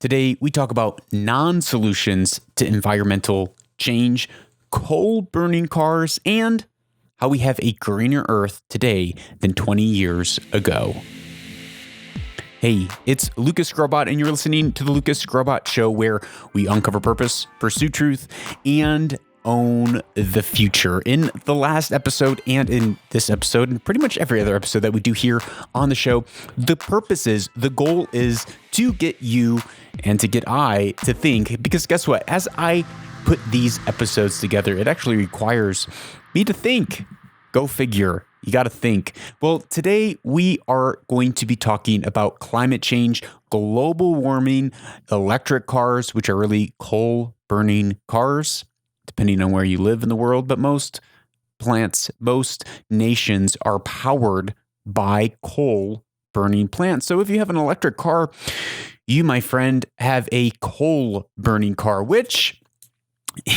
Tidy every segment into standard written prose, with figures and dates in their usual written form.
Today, we talk about non-solutions to environmental change, coal-burning cars, and how we have a greener Earth today than 20 years ago. Hey, it's Lucas Grobot, and you're listening to the Lucas Grobot Show, where we uncover purpose, pursue truth, and own the future. In the last episode and in this episode and pretty much every other episode that we do here on the show, the goal is to get you and to get I to think, because guess what? As I put these episodes together, it actually requires me to think. Go figure. You got to think. Well, today we are going to be talking about climate change, global warming, electric cars, which are really coal-burning cars, depending on where you live in the world, but most nations are powered by coal-burning plants. So if you have an electric car, you, my friend, have a coal-burning car, which,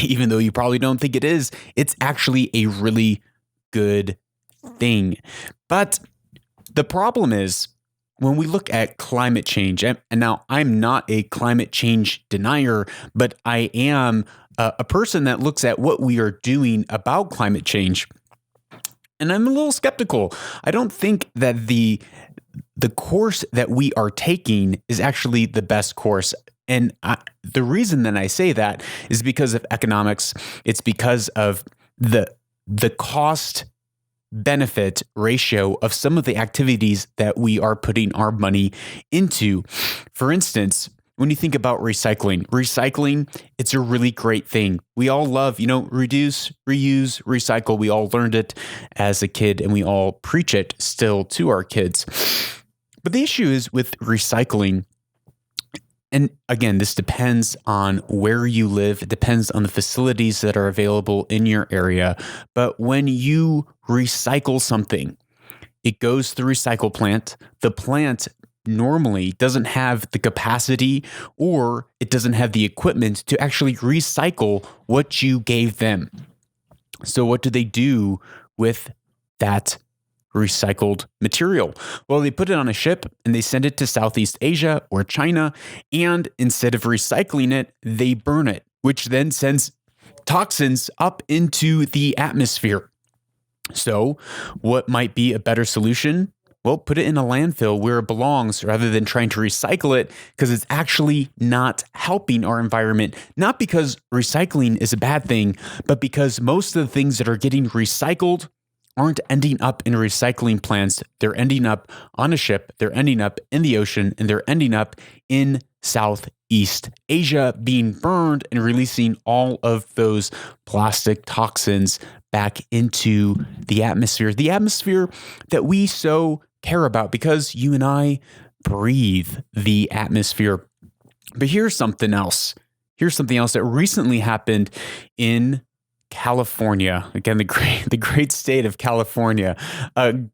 even though you probably don't think it is, it's actually a really good thing. But the problem is, when we look at climate change, and now I'm not a climate change denier, but I am a person that looks at what we are doing about climate change, and I'm a little skeptical. I don't think that the course that we are taking is actually the best course. And the reason that I say that is because of economics. It's because of the cost benefit ratio of some of the activities that we are putting our money into. For instance, when you think about recycling, it's a really great thing. We all love, reduce, reuse, recycle. We all learned it as a kid, and we all preach it still to our kids. But the issue is with recycling, and again, this depends on where you live. It depends on the facilities that are available in your area. But when you recycle something, it goes through a recycle plant. The plant normally doesn't have the capacity, or it doesn't have the equipment to actually recycle what you gave them. So what do they do with that recycled material? Well, they put it on a ship and they send it to Southeast Asia or China, and instead of recycling it, they burn it, which then sends toxins up into the atmosphere. So what might be a better solution? Well, put it in a landfill where it belongs rather than trying to recycle it, because it's actually not helping our environment. Not because recycling is a bad thing, but because most of the things that are getting recycled aren't ending up in recycling plants. They're ending up on a ship, they're ending up in the ocean, and they're ending up in Southeast Asia, being burned and releasing all of those plastic toxins back into the atmosphere that we so care about, because you and I breathe the atmosphere. But here's something else. Here's something else that recently happened in California. Again, the great state of California.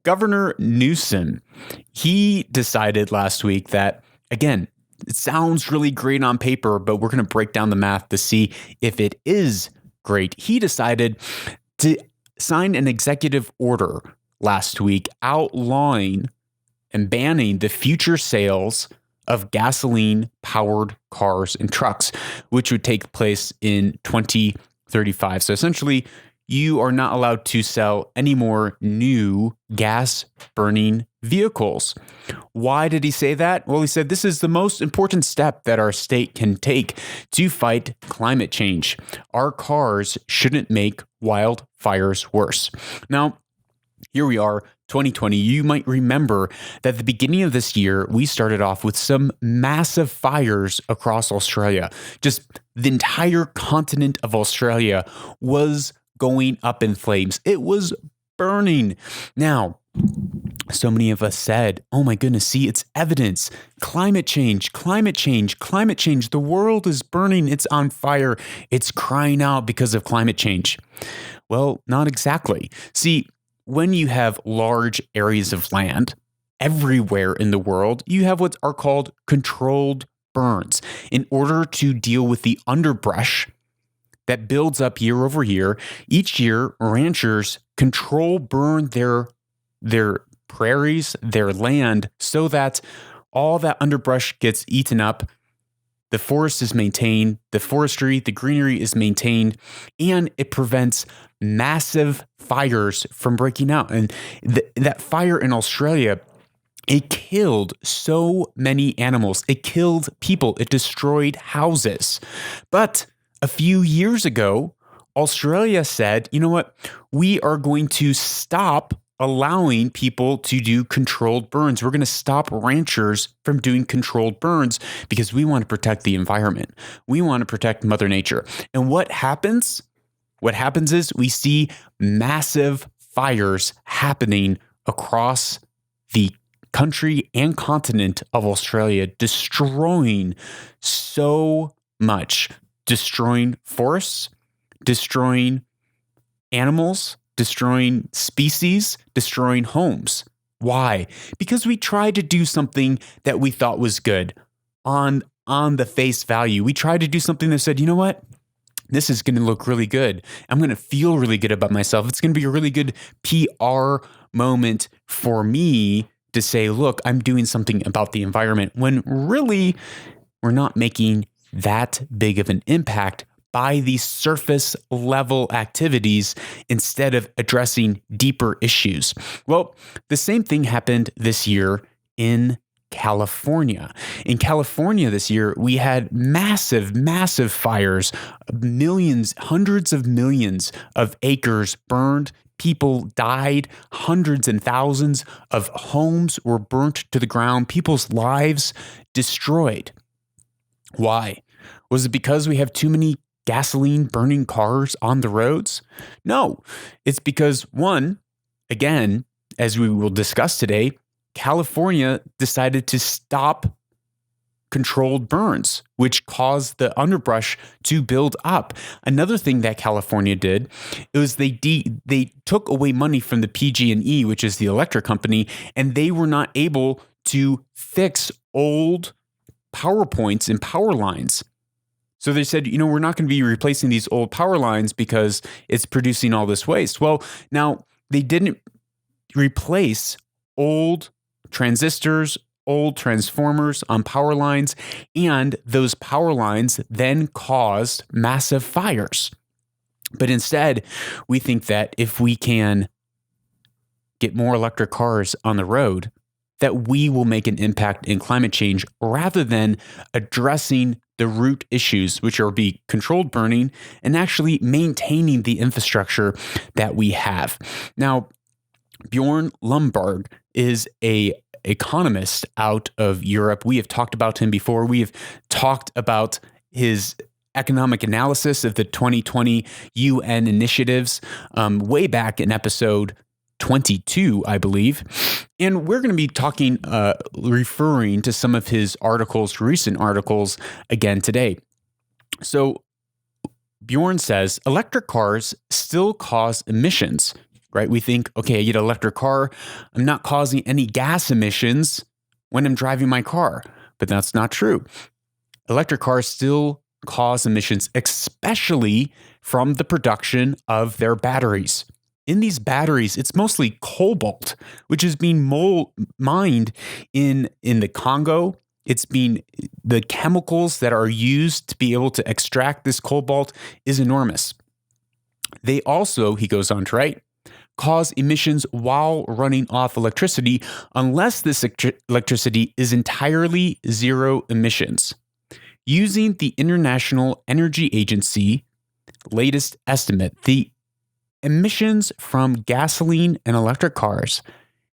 Governor Newsom, he decided last week that, again, it sounds really great on paper, but we're going to break down the math to see if it is great. He decided to sign an executive order last week outlawing and banning the future sales of gasoline-powered cars and trucks, which would take place in 2035. So essentially, you are not allowed to sell any more new gas-burning vehicles. Why did he say that? Well, he said this is the most important step that our state can take to fight climate change. Our cars shouldn't make wildfires worse. Now, here we are, 2020. You might remember that at the beginning of this year, we started off with some massive fires across Australia. Just the entire continent of Australia was going up in flames. It was burning. Now, so many of us said, oh my goodness, see, it's evidence. Climate change, climate change, climate change. The world is burning. It's on fire. It's crying out because of climate change. Well, not exactly. See, when you have large areas of land everywhere in the world, you have what are called controlled burns. In order to deal with the underbrush that builds up year over year, each year ranchers control burn their prairies, their land, so that all that underbrush gets eaten up The forest is maintained, the forestry, the greenery is maintained, and it prevents massive fires from breaking out. And that fire in Australia, it killed so many animals. It killed people. It destroyed houses. But a few years ago, Australia said, you know what? We are going to stop allowing people to do controlled burns. We're going to stop ranchers from doing controlled burns because we want to protect the environment. We want to protect Mother Nature. And what happens? What happens is we see massive fires happening across the country and continent of Australia, destroying so much, destroying forests, destroying animals, destroying species, destroying homes. Why? Because we tried to do something that we thought was good on the face value. We tried to do something that said, you know what? This is going to look really good. I'm going to feel really good about myself. It's going to be a really good PR moment for me to say, look, I'm doing something about the environment, when really we're not making that big of an impact by these surface level activities instead of addressing deeper issues. Well, the same thing happened this year in California. In California this year, we had massive, massive fires, millions, hundreds of millions of acres burned. People died, hundreds and thousands of homes were burnt to the ground, people's lives destroyed. Why? Was it because we have too many gasoline burning cars on the roads? No, it's because, one, again, as we will discuss today, California decided to stop controlled burns, which caused the underbrush to build up. Another thing that California did was they took away money from the PG&E, which is the electric company, and they were not able to fix old power points and power lines. So they said, we're not going to be replacing these old power lines because it's producing all this waste. Well, now they didn't replace old transistors, old transformers on power lines, and those power lines then caused massive fires. But instead, we think that if we can get more electric cars on the road, that we will make an impact in climate change rather than addressing the root issues, which are be controlled burning and actually maintaining the infrastructure that we have. Now, Bjorn Lomborg is an economist out of Europe. We have talked about him before. We have talked about his economic analysis of the 2020 UN initiatives way back in episode 22, I believe. And we're going to be talking, referring to some of his articles, recent articles, again today. So Bjorn says electric cars still cause emissions, right? We think, okay, I get an electric car, I'm not causing any gas emissions when I'm driving my car. But that's not true. Electric cars still cause emissions, especially from the production of their batteries. In these batteries, it's mostly cobalt, which is being mined in the Congo. It's being, the chemicals that are used to be able to extract this cobalt is enormous. They also, he goes on to write, cause emissions while running off electricity unless this electricity is entirely zero emissions. Using the International Energy Agency latest estimate, the emissions from gasoline and electric cars,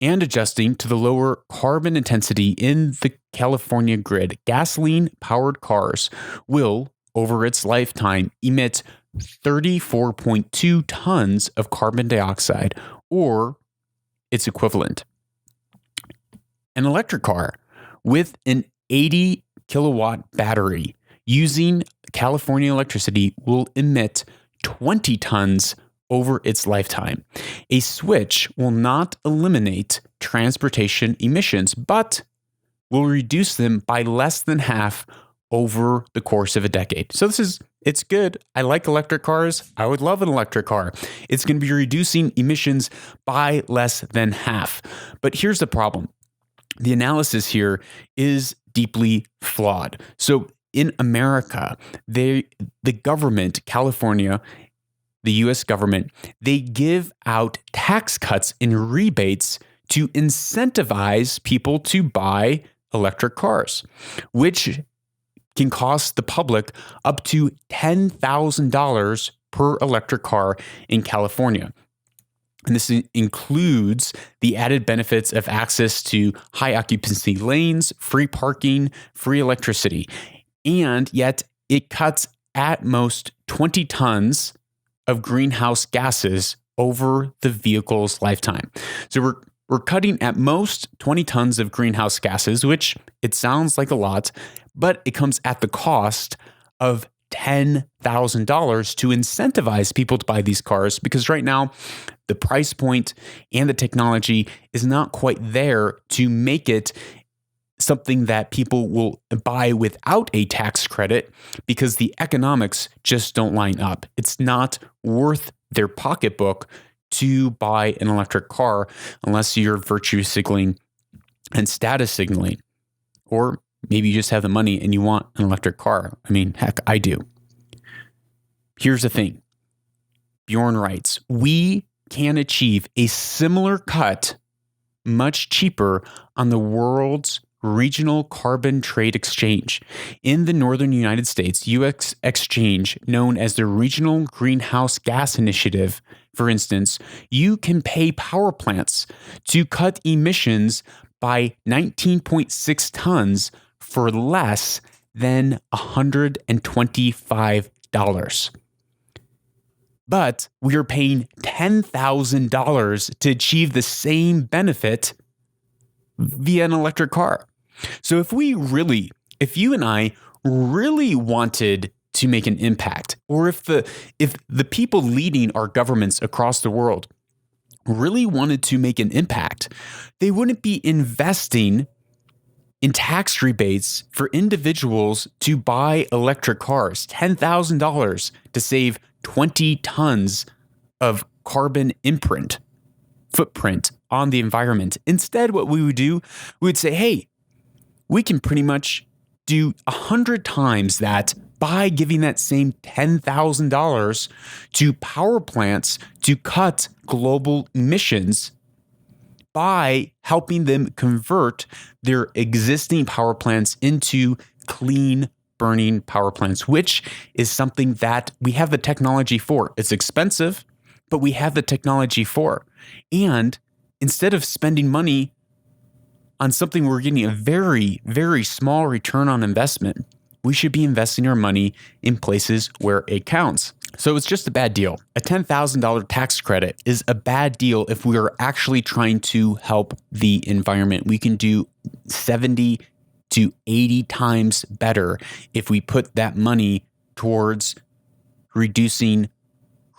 and adjusting to the lower carbon intensity in the California grid, gasoline-powered cars will, over its lifetime, emit 34.2 tons of carbon dioxide, or its equivalent. An electric car with an 80 kilowatt battery using California electricity will emit 20 tons over its lifetime. A switch will not eliminate transportation emissions, but will reduce them by less than half over the course of a decade. So it's good. I like electric cars. I would love an electric car. It's going to be reducing emissions by less than half. But here's the problem. The analysis here is deeply flawed. So in America, the government, California, the US government, they give out tax cuts and rebates to incentivize people to buy electric cars, which can cost the public up to $10,000 per electric car in California. And this includes the added benefits of access to high occupancy lanes, free parking, free electricity. And yet it cuts at most 20 tons of greenhouse gases over the vehicle's lifetime. So we're cutting at most 20 tons of greenhouse gases, which it sounds like a lot, but it comes at the cost of $10,000 to incentivize people to buy these cars, because right now the price point and the technology is not quite there to make it something that people will buy without a tax credit, because the economics just don't line up. It's not worth their pocketbook to buy an electric car unless you're virtue signaling and status signaling, or maybe you just have the money and you want an electric car. I mean, heck, I do. Here's the thing. Bjorn writes, we can achieve a similar cut much cheaper on the world's regional carbon trade exchange. In the northern United States, US exchange, known as the Regional Greenhouse Gas Initiative, for instance, you can pay power plants to cut emissions by 19.6 tons for less than $125. But we are paying $10,000 to achieve the same benefit via an electric car. So if you and I really wanted to make an impact, or if the people leading our governments across the world really wanted to make an impact, they wouldn't be investing in tax rebates for individuals to buy electric cars, $10,000 to save 20 tons of carbon footprint on the environment. Instead, what we would do, we would say, hey, we can pretty much do 100 times that by giving that same $10,000 to power plants to cut global emissions by helping them convert their existing power plants into clean burning power plants, which is something that we have the technology for. It's expensive, but we have the technology for. And instead of spending money on something we're getting a very, very small return on investment, we should be investing our money in places where it counts. So it's just a bad deal. A $10,000 tax credit is a bad deal if we are actually trying to help the environment. We can do 70 to 80 times better if we put that money towards reducing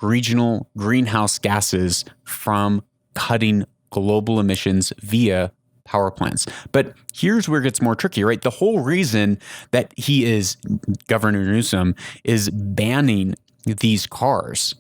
regional greenhouse gases from cutting global emissions via power plants. But here's where it gets more tricky, right? The whole reason that Governor Newsom is banning these cars,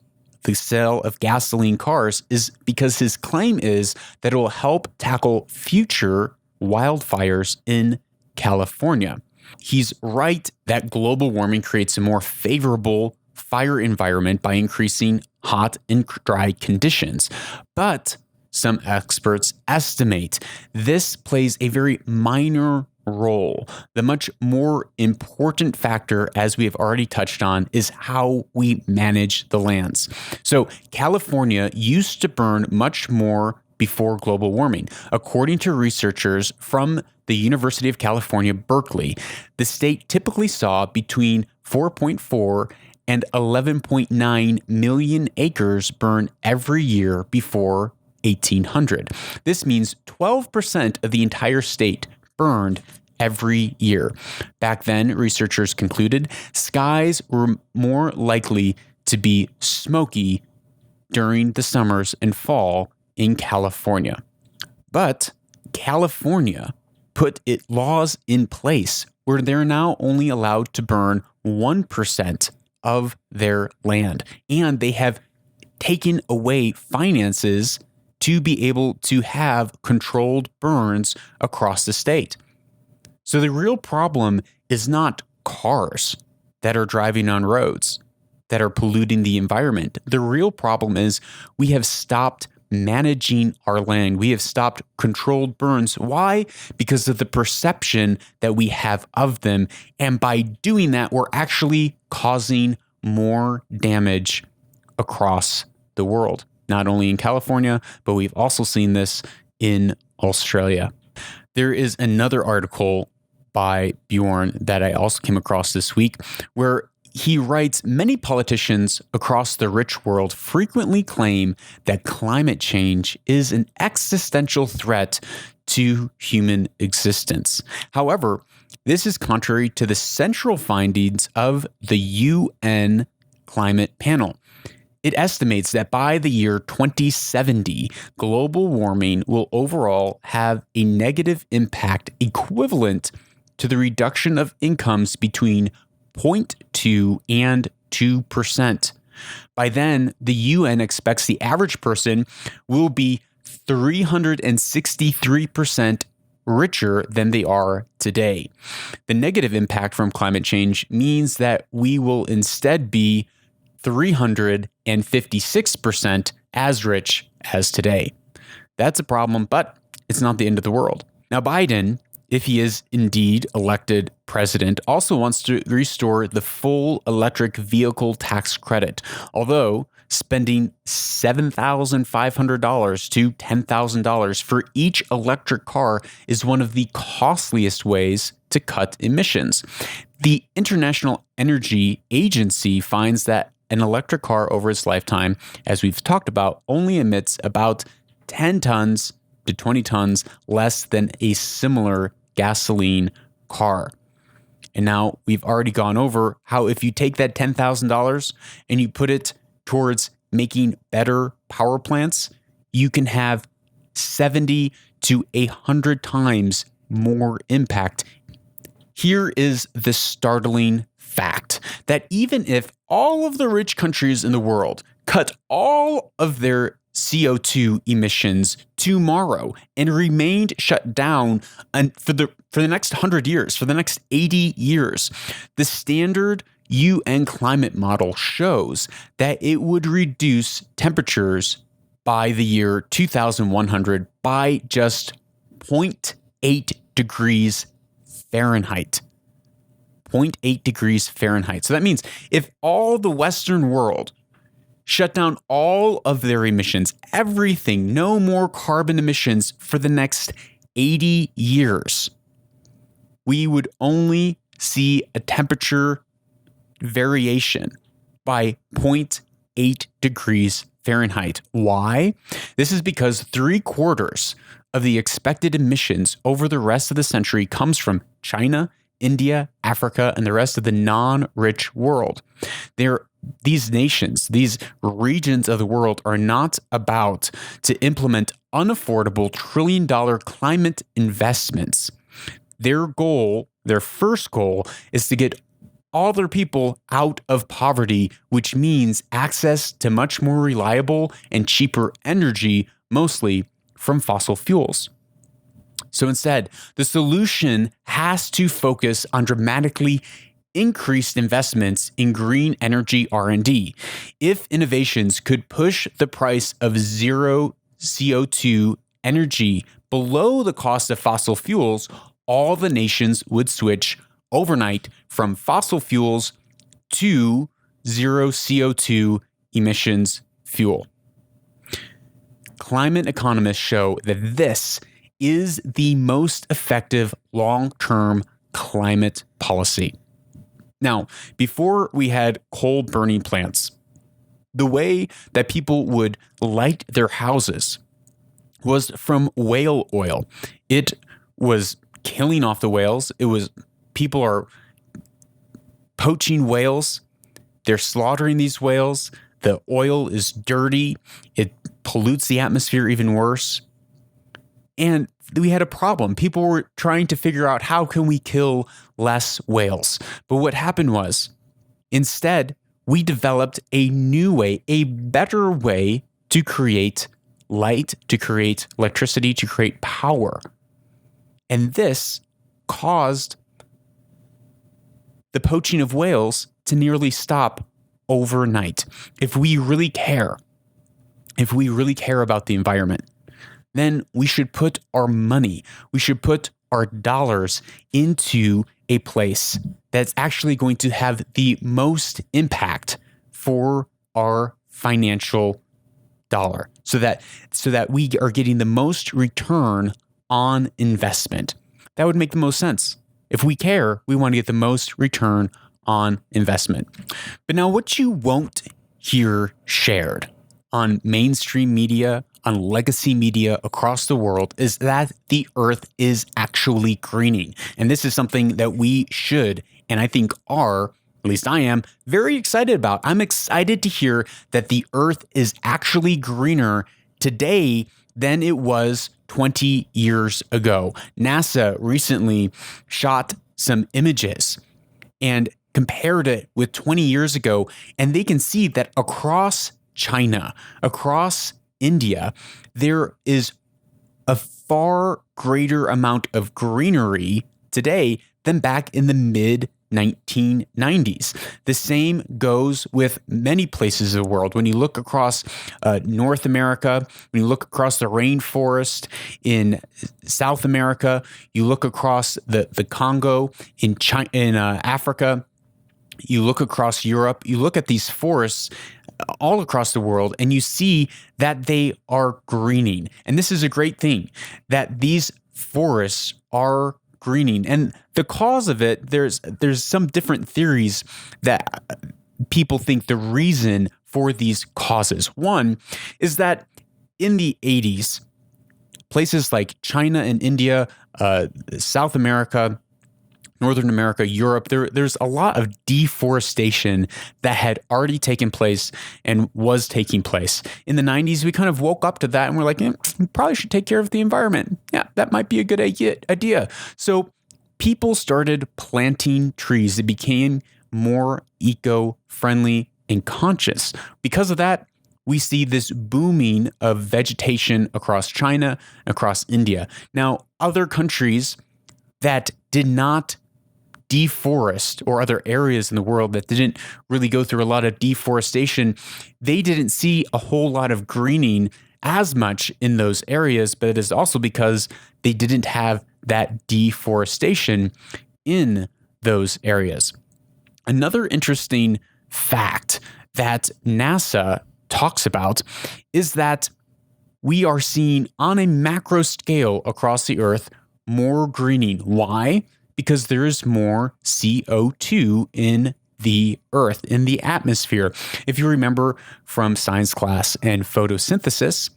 the sale of gasoline cars, is because his claim is that it will help tackle future wildfires in California. He's right that global warming creates a more favorable fire environment by increasing hot and dry conditions. But some experts estimate this plays a very minor role. The much more important factor, as we have already touched on, is how we manage the lands. So California used to burn much more before global warming. According to researchers from the University of California, Berkeley, the state typically saw between 4.4 and 11.9 million acres burn every year before 1800. This means 12% of the entire state burned every year. Back then, researchers concluded skies were more likely to be smoky during the summers and fall in California. But California put laws in place where they're now only allowed to burn 1% of their land. And they have taken away finances to be able to have controlled burns across the state. So the real problem is not cars that are driving on roads that are polluting the environment. The real problem is we have stopped managing our land. We have stopped controlled burns. Why? Because of the perception that we have of them. And by doing that, we're actually causing more damage across the world, not only in California, but we've also seen this in Australia. There is another article by Bjorn that I also came across this week where he writes, many politicians across the rich world frequently claim that climate change is an existential threat to human existence. However, this is contrary to the central findings of the UN Climate Panel. It estimates that by the year 2070, global warming will overall have a negative impact equivalent to the reduction of incomes between 0.2 and 2%. By then, the UN expects the average person will be 363% richer than they are today. The negative impact from climate change means that we will instead be 356% as rich as today. That's a problem, but it's not the end of the world. Now, Biden, if he is indeed elected president, also wants to restore the full electric vehicle tax credit, although spending $7,500 to $10,000 for each electric car is one of the costliest ways to cut emissions. The International Energy Agency finds that an electric car over its lifetime, as we've talked about, only emits about 10 tons to 20 tons less than a similar gasoline car. And now we've already gone over how if you take that $10,000 and you put it towards making better power plants, you can have 70 to 100 times more impact. Here is the startling fact that even if all of the rich countries in the world cut all of their CO2 emissions tomorrow and remained shut down for the next 100 years, for the next 80 years, the standard UN climate model shows that it would reduce temperatures by the year 2100 by just 0.8 degrees Fahrenheit. 0.8 degrees Fahrenheit. So that means if all the Western world shut down all of their emissions, everything, no more carbon emissions for the next 80 years, we would only see a temperature variation by 0.8 degrees Fahrenheit. Why? This is because 3/4 of the expected emissions over the rest of the century comes from China, India, Africa, and the rest of the non-rich world. These nations, these regions of the world are not about to implement unaffordable trillion-dollar climate investments. Their goal, their first goal, is to get all their people out of poverty, which means access to much more reliable and cheaper energy, mostly from fossil fuels. So instead, the solution has to focus on dramatically increased investments in green energy R&D. If innovations could push the price of zero CO2 energy below the cost of fossil fuels, all the nations would switch overnight from fossil fuels to zero CO2 emissions fuel. Climate economists show that this is the most effective long-term climate policy. Now, before we had coal burning plants, the way that people would light their houses was from whale oil. It was killing off the whales. People are poaching whales. They're slaughtering these whales. The oil is dirty. It pollutes the atmosphere even worse. And we had a problem. People were trying to figure out how can we kill less whales. But what happened was, instead, we developed a new way, a better way to create light, to create electricity, to create power. And this caused the poaching of whales to nearly stop overnight. If we really care about the environment, then we should put our money, we should put our dollars into a place that's actually going to have the most impact for our financial dollar, so that we are getting the most return on investment. That would make the most sense. If we care, we want to get the most return on investment. But now, what you won't hear shared on mainstream media, on legacy media across the world, is that the earth is actually greening. And this is something that we should, and I think are, at least I am, very excited about. I'm excited to hear that the earth is actually greener today than it was 20 years ago. NASA recently shot some images and compared it with 20 years ago, and they can see that across China, across India, there is a far greater amount of greenery today than back in the mid 1990s. The same goes with many places of the world. When you look across North America, when you look across the rainforest in South America, you look across the Congo in Africa, you look across Europe, you look at these forests all across the world, and you see that they are greening. And this is a great thing, that these forests are greening. And the cause of it, there's some different theories that people think the reason for these causes. One is that in the 80s, places like China and India, South America, Northern America, Europe, there's a lot of deforestation that had already taken place and was taking place. In the 90s, we kind of woke up to that and we're like, we probably should take care of the environment. Yeah, that might be a good idea. So people started planting trees. It became more eco-friendly and conscious. Because of that, we see this booming of vegetation across China, across India. Now, other countries that did not deforest, or other areas in the world that didn't really go through a lot of deforestation, they didn't see a whole lot of greening as much in those areas, but it is also because they didn't have that deforestation in those areas. Another interesting fact that NASA talks about is that we are seeing on a macro scale across the earth more greening. Why? Because there is more CO2 in the earth, in the atmosphere. If you remember from science class and photosynthesis,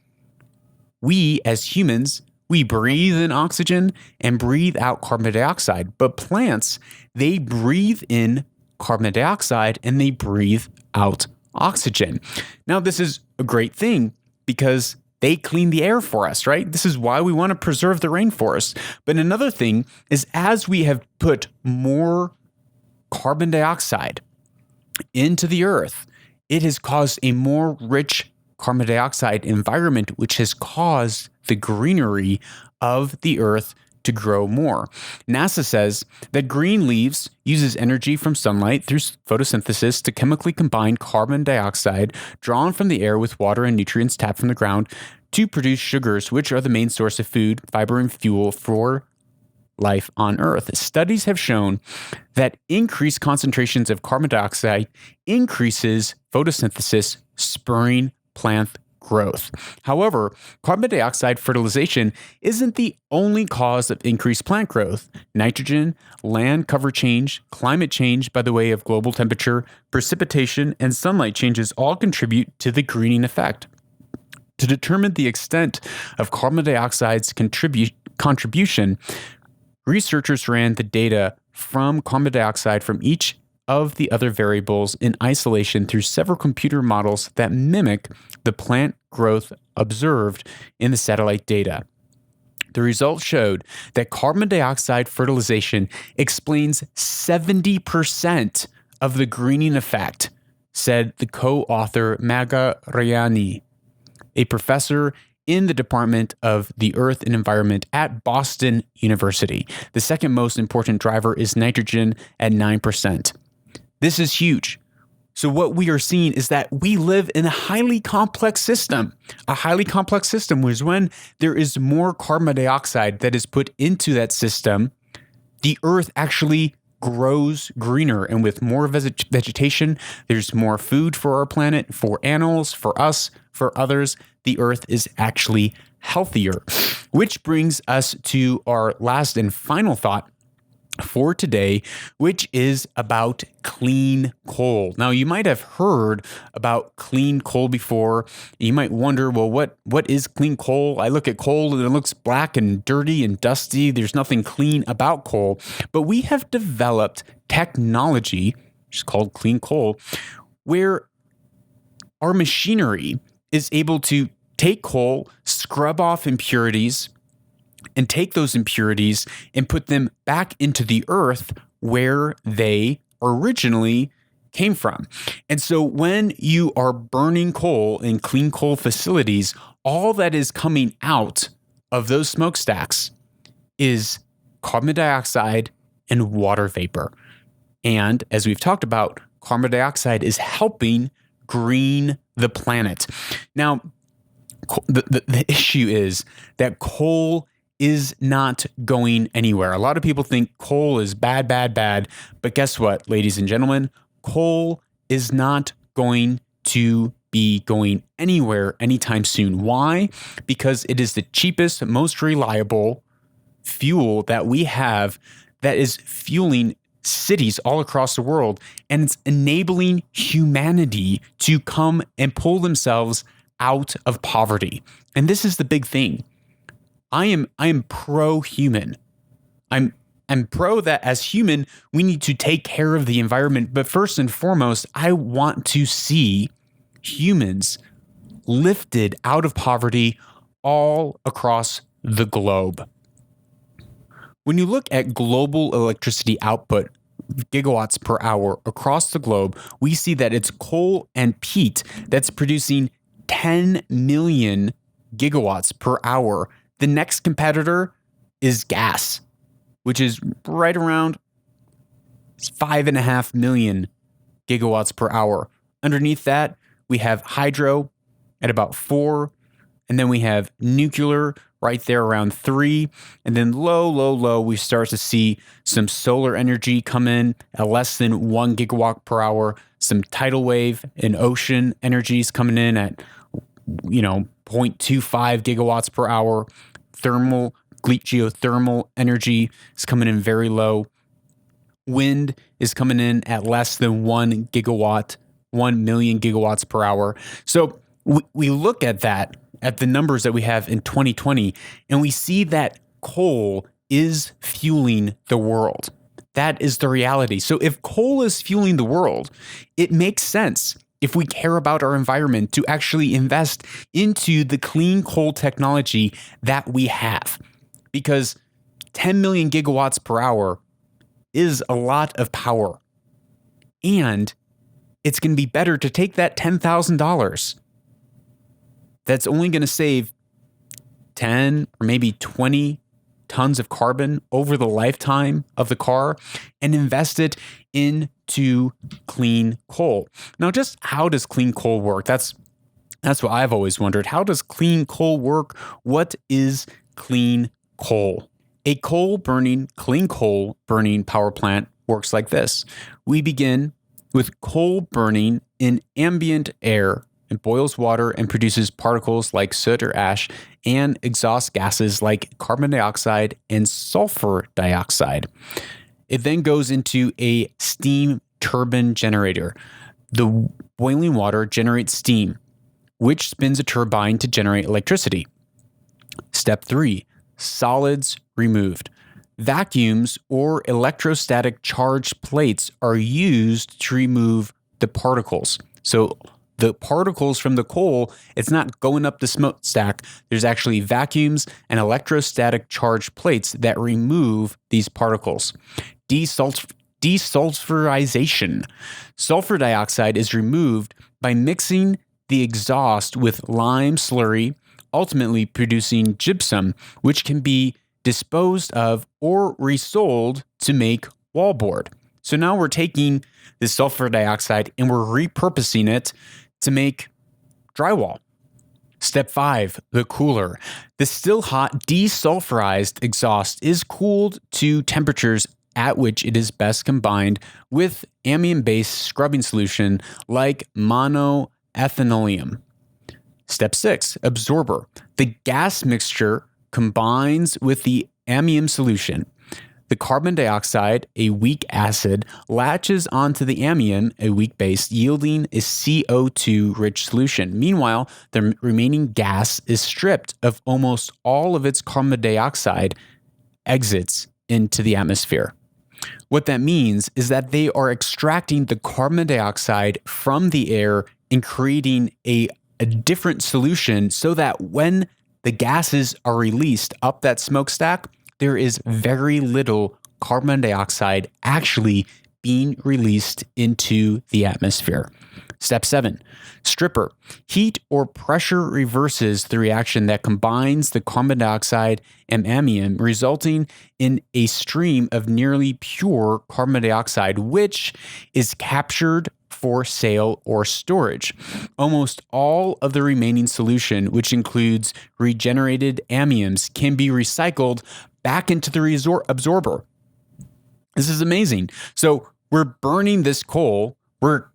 we as humans, we breathe in oxygen and breathe out carbon dioxide. But plants, they breathe in carbon dioxide and they breathe out oxygen. Now, this is a great thing because they clean the air for us, right? This is why we want to preserve the rainforest. But another thing is, as we have put more carbon dioxide into the earth, it has caused a more rich carbon dioxide environment, which has caused the greenery of the earth to grow more. NASA says that green leaves uses energy from sunlight through photosynthesis to chemically combine carbon dioxide drawn from the air with water and nutrients tapped from the ground to produce sugars, which are the main source of food, fiber, and fuel for life on Earth. Studies have shown that increased concentrations of carbon dioxide increases photosynthesis, spurring plant growth. However, carbon dioxide fertilization isn't the only cause of increased plant growth. Nitrogen, land cover change, climate change by the way of global temperature, precipitation, and sunlight changes all contribute to the greening effect. To determine the extent of carbon dioxide's contribution, researchers ran the data from carbon dioxide from each of the other variables in isolation through several computer models that mimic the plant growth observed in the satellite data. The results showed that carbon dioxide fertilization explains 70% of the greening effect, said the co-author Magga Rayani, a professor in the Department of the Earth and Environment at Boston University. The second most important driver is nitrogen at 9%. This is huge. So what we are seeing is that we live in a highly complex system. A highly complex system is when there is more carbon dioxide that is put into that system, the Earth actually grows greener. And with more vegetation, there's more food for our planet, for animals, for us, for others. The Earth is actually healthier. Which brings us to our last and final thought for today, which is about clean coal. Now, you might have heard about clean coal before. You might wonder, well, what is clean coal? I look at coal and it looks black and dirty and dusty. There's nothing clean about coal. But we have developed technology, which is called clean coal, where our machinery is able to take coal, scrub off impurities, and take those impurities and put them back into the earth where they originally came from. And so when you are burning coal in clean coal facilities, all that is coming out of those smokestacks is carbon dioxide and water vapor. And as we've talked about, carbon dioxide is helping green the planet. Now, the issue is that coal is not going anywhere. A lot of people think coal is bad, but guess what, ladies and gentlemen? Coal is not going to be going anywhere anytime soon. Why? Because it is the cheapest, most reliable fuel that we have that is fueling cities all across the world, and it's enabling humanity to come and pull themselves out of poverty. And this is the big thing. I am pro-human. I'm pro that as human, we need to take care of the environment. But first and foremost, I want to see humans lifted out of poverty all across the globe. When you look at global electricity output, gigawatts per hour across the globe, we see that it's coal and peat that's producing 10 million gigawatts per hour. The next competitor is gas, which is right around 5.5 million gigawatts per hour. Underneath that, we have hydro at about 4, and then we have nuclear right there around 3, and then low, we start to see some solar energy come in at less than 1 gigawatt per hour, some tidal wave and ocean energies coming in at 0.25 gigawatts per hour. Geothermal energy is coming in very low. Wind is coming in at less than 1 million gigawatts per hour. So we look at that, at the numbers that we have in 2020, and we see that coal is fueling the world. That is the reality. So if coal is fueling the world, it makes sense, if we care about our environment, to actually invest into the clean coal technology that we have. Because 10 million gigawatts per hour is a lot of power. And it's going to be better to take that $10,000 that's only going to save 10 or maybe 20 tons of carbon over the lifetime of the car and invest it into clean coal. Now, just how does clean coal work? That's what I've always wondered. How does clean coal work? What is clean coal? A clean coal burning power plant works like this. We begin with coal burning in ambient air. It boils water and produces particles like soot or ash and exhaust gases like carbon dioxide and sulfur dioxide. It then goes into a steam turbine generator. The boiling water generates steam, which spins a turbine to generate electricity. Step 3, solids removed. Vacuums or electrostatic charged plates are used to remove the particles. So the particles from the coal, it's not going up the smokestack. There's actually vacuums and electrostatic charged plates that remove these particles. Desulfurization. Sulfur dioxide is removed by mixing the exhaust with lime slurry, ultimately producing gypsum, which can be disposed of or resold to make wallboard. So now we're taking this sulfur dioxide and we're repurposing it to make drywall. Step 5, the cooler. The still hot desulfurized exhaust is cooled to temperatures at which it is best combined with amium-based scrubbing solution like monoethanoleum. Step 6, absorber. The gas mixture combines with the amium solution. The carbon dioxide, a weak acid, latches onto the amium, a weak base, yielding a CO2-rich solution. Meanwhile, the remaining gas is stripped of almost all of its carbon dioxide, exits into the atmosphere. What that means is that they are extracting the carbon dioxide from the air and creating a different solution so that when the gases are released up that smokestack, there is very little carbon dioxide actually being released into the atmosphere. Step 7, stripper. Heat or pressure reverses the reaction that combines the carbon dioxide and amium, resulting in a stream of nearly pure carbon dioxide, which is captured for sale or storage. Almost all of the remaining solution, which includes regenerated amiums, can be recycled back into the absorber. This is amazing. So we're burning this coal, we're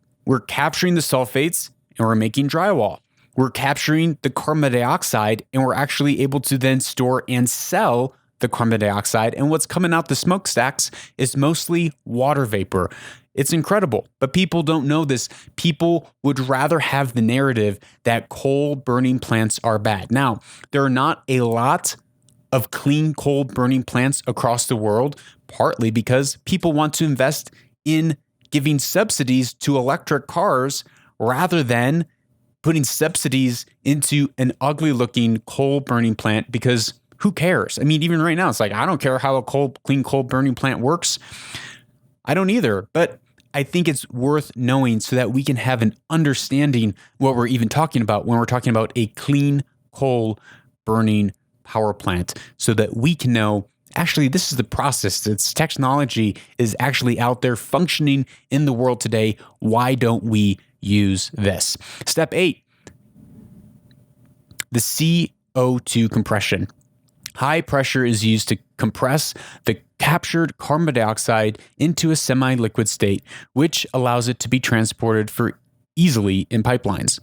capturing the sulfates, and we're making drywall. We're capturing the carbon dioxide, and we're actually able to then store and sell the carbon dioxide. And what's coming out the smokestacks is mostly water vapor. It's incredible, but people don't know this. People would rather have the narrative that coal burning plants are bad. Now, there are not a lot of clean coal burning plants across the world, partly because people want to invest in giving subsidies to electric cars rather than putting subsidies into an ugly looking coal burning plant, because who cares? I mean, even right now, it's like, I don't care how a clean coal burning plant works. I don't either, but I think it's worth knowing so that we can have an understanding what we're even talking about when we're talking about a clean coal burning power plant, so that we can know, actually, this is the process. This technology is actually out there functioning in the world today. Why don't we use this? Step 8, the CO2 compression. High pressure is used to compress the captured carbon dioxide into a semi-liquid state, which allows it to be transported easily in pipelines.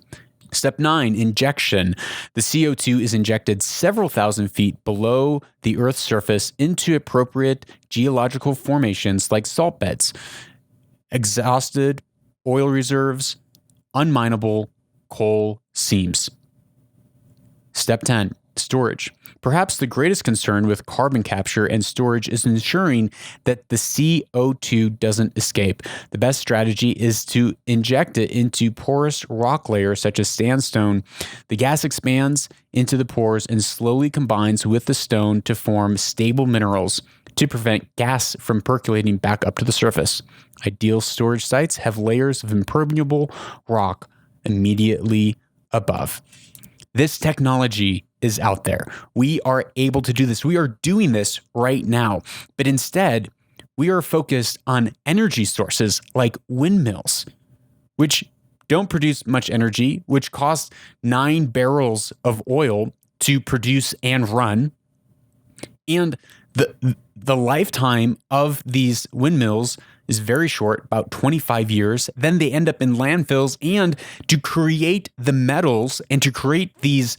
Step 9, injection. The CO2 is injected several thousand feet below the Earth's surface into appropriate geological formations like salt beds, exhausted oil reserves, unminable coal seams. Step 10, storage. Perhaps the greatest concern with carbon capture and storage is ensuring that the CO2 doesn't escape. The best strategy is to inject it into porous rock layers such as sandstone. The gas expands into the pores and slowly combines with the stone to form stable minerals to prevent gas from percolating back up to the surface. Ideal storage sites have layers of impermeable rock immediately above. This technology is out there. We are able to do this. We are doing this right now. But instead, we are focused on energy sources like windmills, which don't produce much energy, which cost 9 barrels of oil to produce and run. And the lifetime of these windmills is very short, about 25 years. Then they end up in landfills. And to create the metals and to create these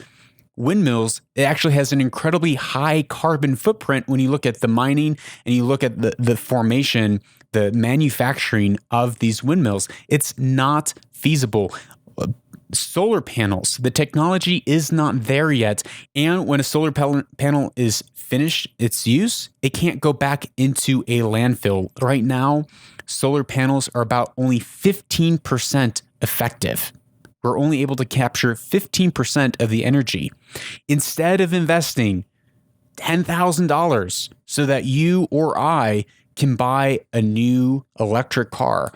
windmills, it actually has an incredibly high carbon footprint when you look at the mining and you look at the formation, the manufacturing of these windmills. It's not feasible. Solar panels, the technology is not there yet. And when a solar panel is finished its use, it can't go back into a landfill. Right now, solar panels are about only 15% effective. We're only able to capture 15% of the energy. Instead of investing $10,000 so that you or I can buy a new electric car,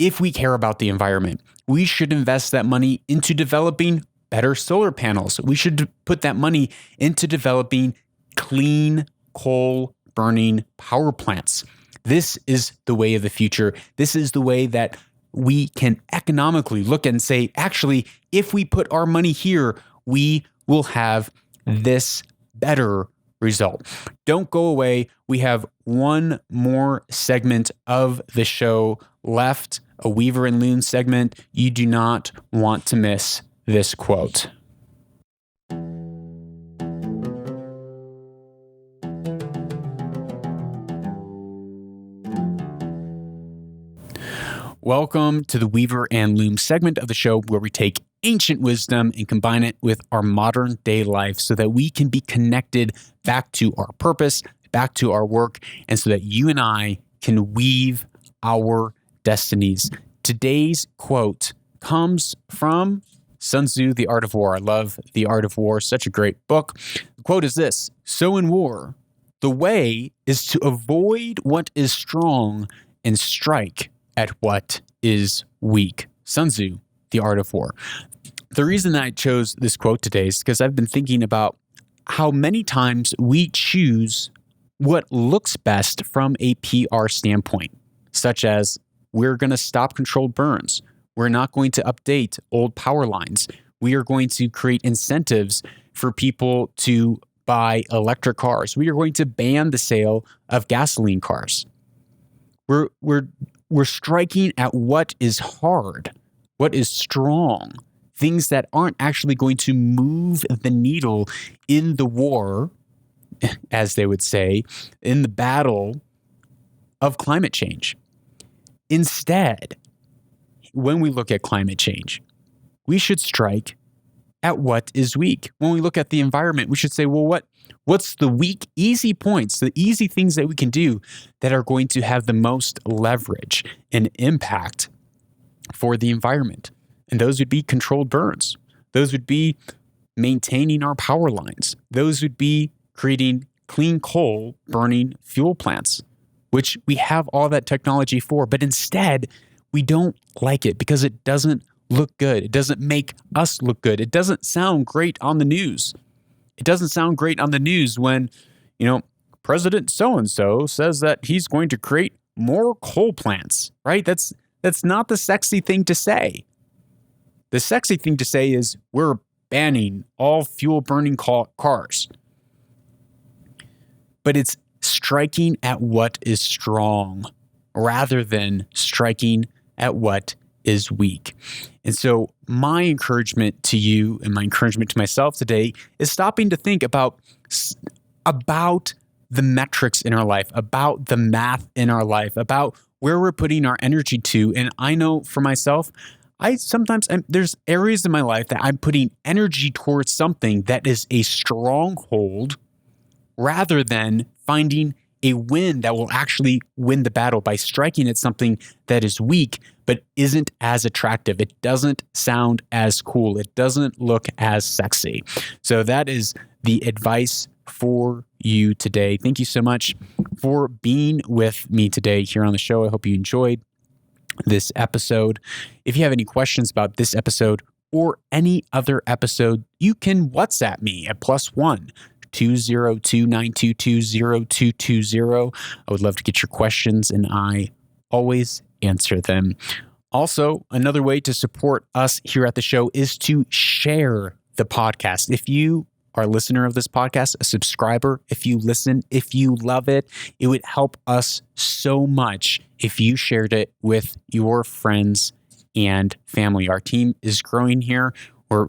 if we care about the environment, we should invest that money into developing better solar panels. We should put that money into developing clean coal burning power plants. This is the way of the future. This is the way that we can economically look and say, actually, if we put our money here, we will have this better result. Don't go away. We have one more segment of the show left, a Weaver and Loom segment. You do not want to miss this quote. Welcome to the Weaver and Loom segment of the show where we take ancient wisdom and combine it with our modern day life so that we can be connected back to our purpose, back to our work, and so that you and I can weave our destinies. Today's quote comes from Sun Tzu, The Art of War. I love The Art of War, such a great book. The quote is this: "So in war, the way is to avoid what is strong and strike at what is weak." Sun Tzu, The Art of War. The reason that I chose this quote today is because I've been thinking about how many times we choose what looks best from a PR standpoint, such as we're going to stop controlled burns. We're not going to update old power lines. We are going to create incentives for people to buy electric cars. We are going to ban the sale of gasoline cars. We're striking at what is hard, what is strong, things that aren't actually going to move the needle in the war, as they would say, in the battle of climate change. Instead, when we look at climate change, we should strike at what is weak. When we look at the environment, we should say, well, what's the weak, easy points, the easy things that we can do that are going to have the most leverage and impact for the environment? And those would be controlled burns. Those would be maintaining our power lines. Those would be creating clean coal burning fuel plants, which we have all that technology for. But instead, we don't like it because it doesn't look good. It doesn't make us look good. It doesn't sound great on the news. It doesn't sound great on the news when, President so-and-so says that he's going to create more coal plants, right? That's not the sexy thing to say. The sexy thing to say is we're banning all fuel burning cars. But it's striking at what is strong rather than striking at what is weak. And so my encouragement to you and my encouragement to myself today is stopping to think about the metrics in our life, about the math in our life, about where we're putting our energy to. And I know for myself, there's areas in my life that I'm putting energy towards something that is a stronghold rather than finding a win that will actually win the battle by striking at something that is weak but isn't as attractive. It doesn't sound as cool. It doesn't look as sexy. So that is the advice for you today. Thank you so much for being with me today here on the show. I hope you enjoyed this episode. If you have any questions about this episode or any other episode, you can WhatsApp me at +1 202-922-0220. I would love to get your questions and I always answer them. Also, another way to support us here at the show is to share the podcast. If you are a listener of this podcast, a subscriber, if you listen, if you love it, it would help us so much if you shared it with your friends and family. Our team is growing here. We're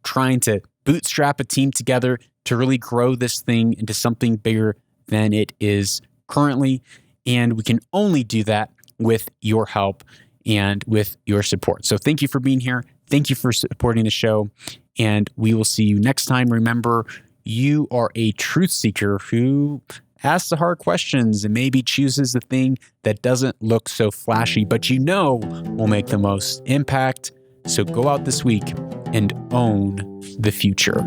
trying to bootstrap a team together to really grow this thing into something bigger than it is currently. And we can only do that with your help and with your support. So thank you for being here. Thank you for supporting the show. And we will see you next time. Remember, you are a truth seeker who asks the hard questions and maybe chooses the thing that doesn't look so flashy, but will make the most impact. So go out this week and own the future.